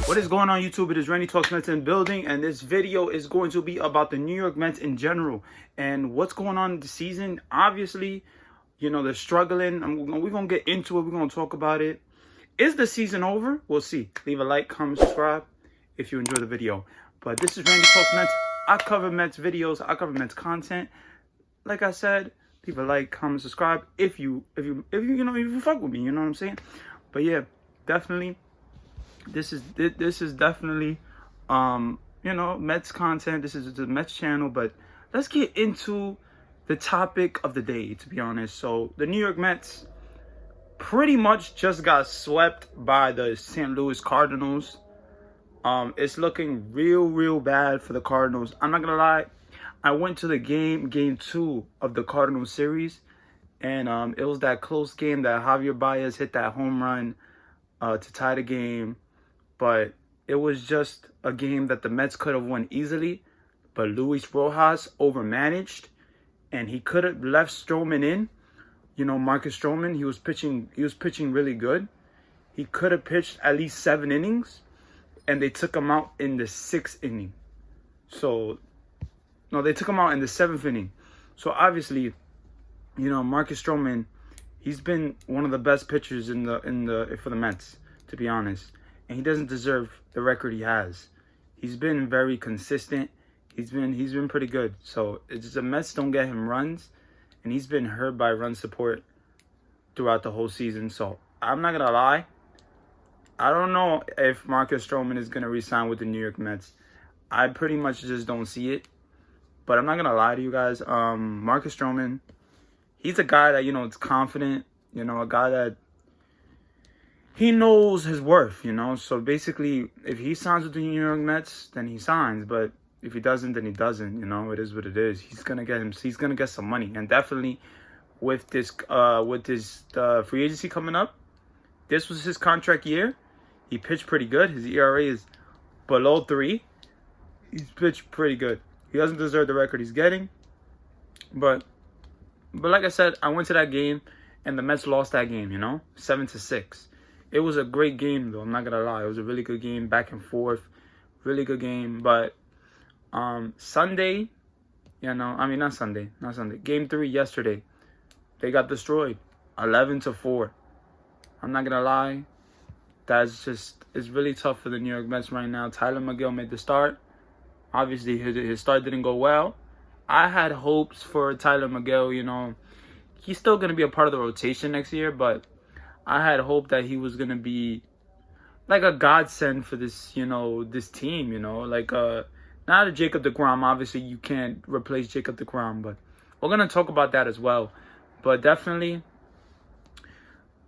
What is going on, YouTube? It is RandyTalksMets in building, and this video is going to be about the New York Mets in general and what's going on this season. Obviously, you know, they're struggling. We're going to get into it. We're going to talk about it. Is the season over? We'll see. Leave a like, comment, subscribe if you enjoy the video. But this is RandyTalksMets. I cover Mets videos. I cover Mets content. Like I said, leave a like, comment, subscribe if you fuck with me. You know what I'm saying? But yeah, definitely. This is definitely Mets content. This is the Mets channel, but let's get into the topic of the day, to be honest. So the New York Mets pretty much just got swept by the St. Louis Cardinals. It's looking real bad for the Cardinals. I'm not gonna lie, I went to the game 2 of the Cardinals series, and it was that close game that Javier Baez hit that home run to tie the game. But it was just a game that the Mets could have won easily. But Luis Rojas overmanaged, and he could have left Stroman in. You know, Marcus Stroman, he was pitching really good. He could have pitched at least 7 innings, and they took him out in the 6th inning. So, no, they took him out in the 7th inning. So obviously, you know, Marcus Stroman, he's been one of the best pitchers for the Mets, to be honest. And he doesn't deserve the record he has. He's been very consistent. He's been pretty good. So it's just the Mets don't get him runs, and he's been hurt by run support throughout the whole season. So I'm not gonna lie, I don't know if Marcus Stroman is gonna re-sign with the New York Mets. I pretty much just don't see it. But I'm not gonna lie to you guys. Marcus Stroman, he's a guy that, you know, is confident. You know, a guy that he knows his worth, you know. So basically, if he signs with the New York Mets, then he signs. But if he doesn't, then he doesn't. You know, it is what it is. He's gonna get some money, and definitely with this free agency coming up, this was his contract year. He pitched pretty good. His ERA is below 3. He's pitched pretty good. He doesn't deserve the record he's getting, but like I said, I went to that game, and the Mets lost that game. You know, 7-6. It was a great game, though. I'm not gonna lie. It was a really good game, back and forth, really good game. But Sunday, you know, I mean not Sunday. Game 3 yesterday, they got destroyed, 11-4. I'm not gonna lie. It's really tough for the New York Mets right now. Tyler Miguel made the start. Obviously, his start didn't go well. I had hopes for Tyler Miguel. You know, he's still gonna be a part of the rotation next year, but I had hoped that he was going to be like a godsend for this, you know, this team, you know, like not a Jacob deGrom. Obviously, you can't replace Jacob deGrom, but we're going to talk about that as well. But definitely,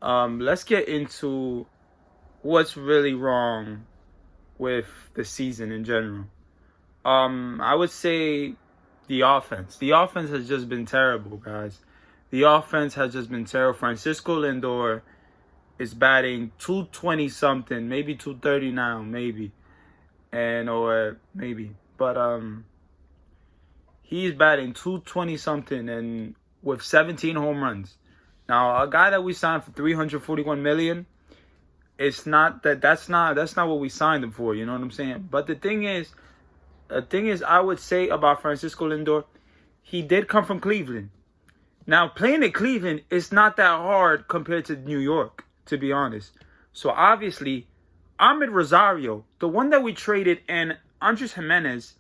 let's get into what's really wrong with the season in general. I would say the offense. The offense has just been terrible, guys. The offense has just been terrible. Francisco Lindor is batting 220 something, maybe 230 now, maybe. But he's batting 220 something and with 17 home runs. Now, a guy that we signed for $341 million, that's not what we signed him for, you know what I'm saying? But the thing is I would say about Francisco Lindor, he did come from Cleveland. Now, playing in Cleveland is not that hard compared to New York, to be honest. So obviously, Ahmed Rosario, the one that we traded, and Andres Jimenez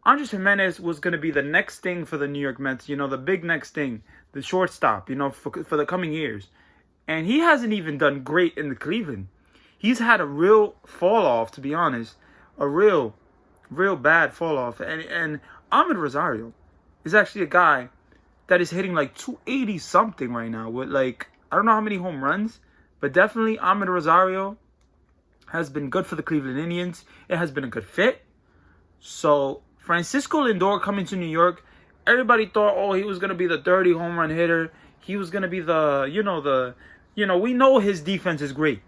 was going to be the next thing for the New York Mets, you know, the big next thing, the shortstop, you know, for the coming years. And he hasn't even done great in the Cleveland. He's had a real fall off, to be honest, a real bad fall off. And Ahmed Rosario is actually a guy that is hitting like 280 something right now with, like, I don't know how many home runs. But definitely, Ahmed Rosario has been good for the Cleveland Indians. It has been a good fit. So, Francisco Lindor coming to New York, everybody thought, oh, he was going to be the 30 home run hitter. He was going to be we know his defense is great.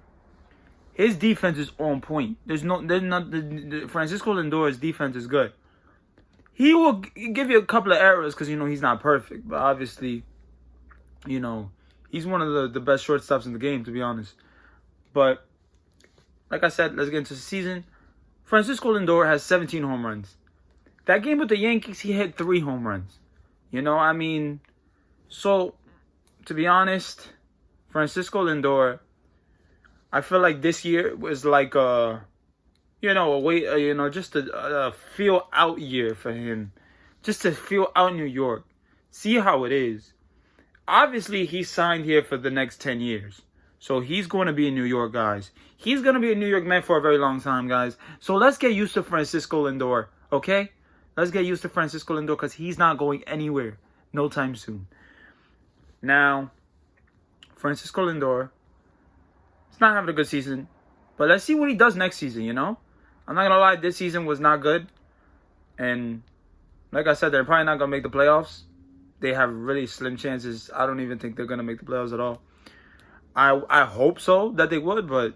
His defense is on point. Francisco Lindor's defense is good. He will give you a couple of errors because, you know, he's not perfect. But obviously, you know, he's one of the best shortstops in the game, to be honest. But like I said, let's get into the season. Francisco Lindor has 17 home runs. That game with the Yankees, he hit 3 home runs. So, to be honest, Francisco Lindor, I feel like this year was like just a feel out year for him. Just to feel out New York. See how it is. Obviously, he signed here for the next 10 years. So he's going to be in New York, guys. He's going to be a New York Met for a very long time, guys. So let's get used to Francisco Lindor, okay? Let's get used to Francisco Lindor because he's not going anywhere no time soon. Now, Francisco Lindor, he's not having a good season. But let's see what he does next season, I'm not going to lie, this season was not good. And like I said, they're probably not going to make the playoffs. They have really slim chances. I don't even think they're going to make the playoffs at all. I hope so that they would, but,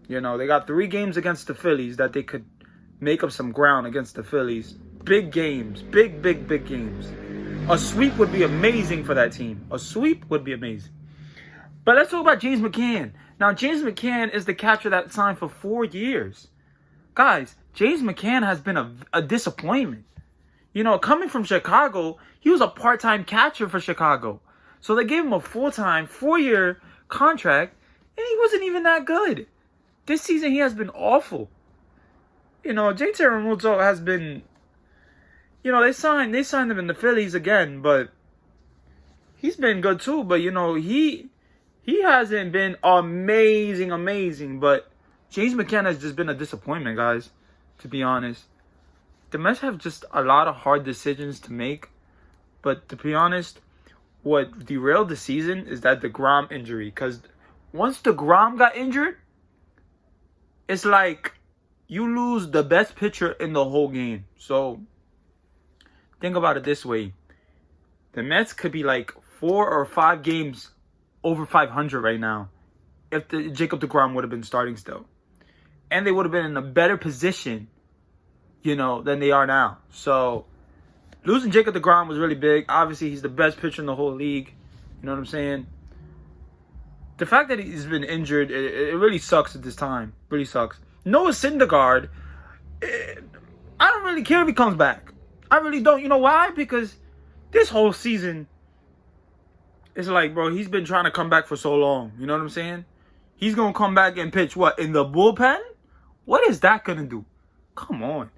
they got 3 games against the Phillies that they could make up some ground against the Phillies. Big games. Big games. A sweep would be amazing for that team. A sweep would be amazing. But let's talk about James McCann. Now, James McCann is the catcher that signed for 4 years. Guys, James McCann has been a disappointment. Coming from Chicago, he was a part-time catcher for Chicago. So they gave him a full-time, 4-year contract, and he wasn't even that good. This season, he has been awful. JT Realmuto has been, they signed him in the Phillies again, but he's been good too. But, he hasn't been amazing. But James McCann has just been a disappointment, guys, to be honest. The Mets have just a lot of hard decisions to make. But to be honest, what derailed the season is that DeGrom injury. Because once DeGrom got injured, it's like you lose the best pitcher in the whole game. So think about it this way. The Mets could be like 4 or 5 games over 500 right now if Jacob DeGrom would have been starting still. And they would have been in a better position, than they are now. So losing Jacob DeGrom was really big. Obviously, he's the best pitcher in the whole league. You know what I'm saying? The fact that he's been injured, it really sucks at this time. Really sucks. Noah Syndergaard, I don't really care if he comes back. I really don't. You know why? Because this whole season, it's like, bro, he's been trying to come back for so long. You know what I'm saying? He's going to come back and pitch, what, in the bullpen? What is that going to do? Come on.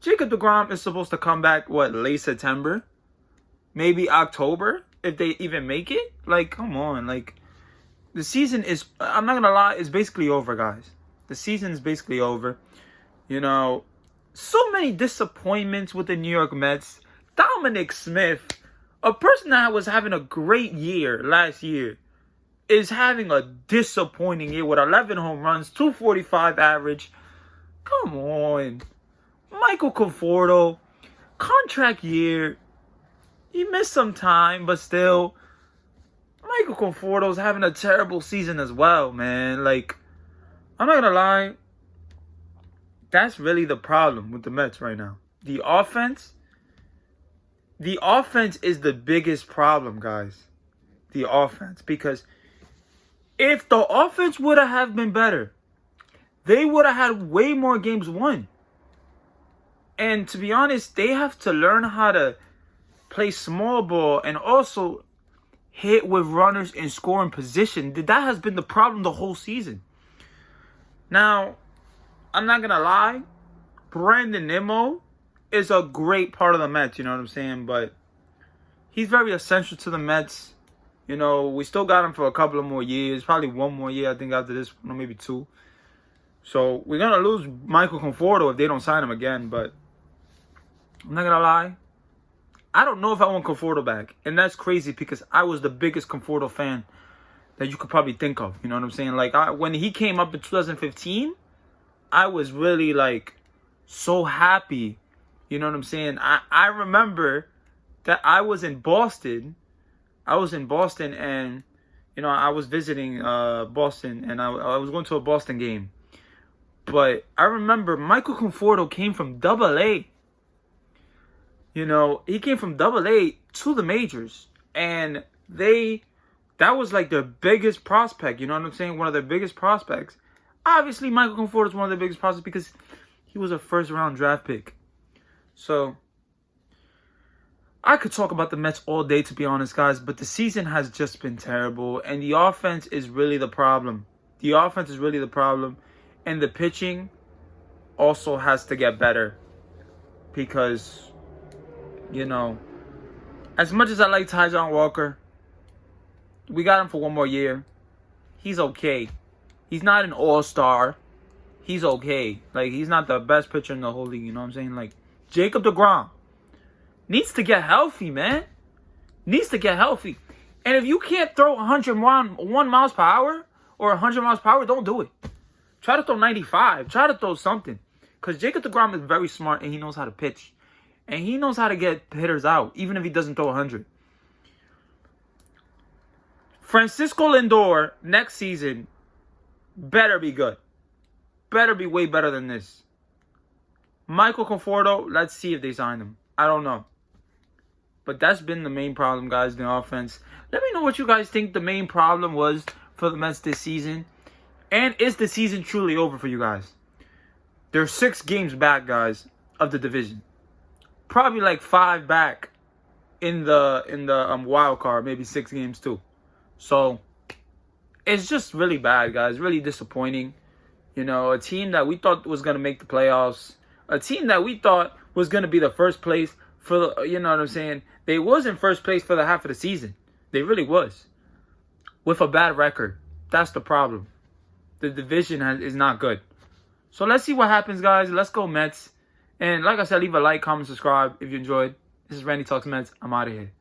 Jacob DeGrom is supposed to come back, what, late September? Maybe October, if they even make it? Like, come on. Like, the season is, I'm not going to lie, it's basically over, guys. The season is basically over. So many disappointments with the New York Mets. Dominic Smith, a person that was having a great year last year, is having a disappointing year with 11 home runs, 245 average. Come on. Michael Conforto, contract year. He missed some time, but still, Michael Conforto's having a terrible season as well, man. Like, I'm not gonna lie. That's really the problem with the Mets right now. The offense is the biggest problem, guys. The offense. Because if the offense would have been better, they would have had way more games won. And to be honest, they have to learn how to play small ball and also hit with runners in scoring position. That has been the problem the whole season. Now, I'm not going to lie. Brandon Nimmo is a great part of the Mets, you know what I'm saying? But he's very essential to the Mets. We still got him for a couple of more years. Probably 1 more year, I think, after this. Or maybe 2. So, we're going to lose Michael Conforto if they don't sign him again. But I'm not going to lie. I don't know if I want Conforto back. And that's crazy because I was the biggest Conforto fan that you could probably think of. You know what I'm saying? Like, when he came up in 2015, I was really, like, so happy. You know what I'm saying? I remember that I was in Boston. And, I was visiting Boston. And I was going to a Boston game. But I remember Michael Conforto came from Double-A. He came from Double-A to the majors. And that was like their biggest prospect. You know what I'm saying? One of their biggest prospects. Obviously, Michael Conforto is one of the biggest positives because he was a first-round draft pick. So, I could talk about the Mets all day, to be honest, guys, but the season has just been terrible, and the offense is really the problem. The offense is really the problem, and the pitching also has to get better because, you know, as much as I like Taijuan Walker, we got him for one more year. He's okay. He's not an all-star. He's okay. Like, he's not the best pitcher in the whole league, you know what I'm saying? Like, Jacob deGrom needs to get healthy, man. Needs to get healthy. And if you can't throw 101 miles per hour or 100 miles per hour, don't do it. Try to throw 95. Try to throw something. Because Jacob deGrom is very smart and he knows how to pitch. And he knows how to get hitters out, even if he doesn't throw 100. Francisco Lindor next season better be good. Better be way better than this. Michael Conforto, let's see if they sign him. I don't know. But that's been the main problem, guys, in the offense. Let me know what you guys think the main problem was for the Mets this season. And is the season truly over for you guys? They're 6 games back, guys, of the division. Probably like 5 back in the wild card. Maybe 6 games too. So, it's just really bad, guys. Really disappointing. You know, a team that we thought was going to make the playoffs. A team that we thought was going to be the first place for the, you know what I'm saying? They was in first place for the half of the season. They really was. With a bad record. That's the problem. The division is not good. So let's see what happens, guys. Let's go Mets. And like I said, leave a like, comment, subscribe if you enjoyed. This is Randy Talks Mets. I'm out of here.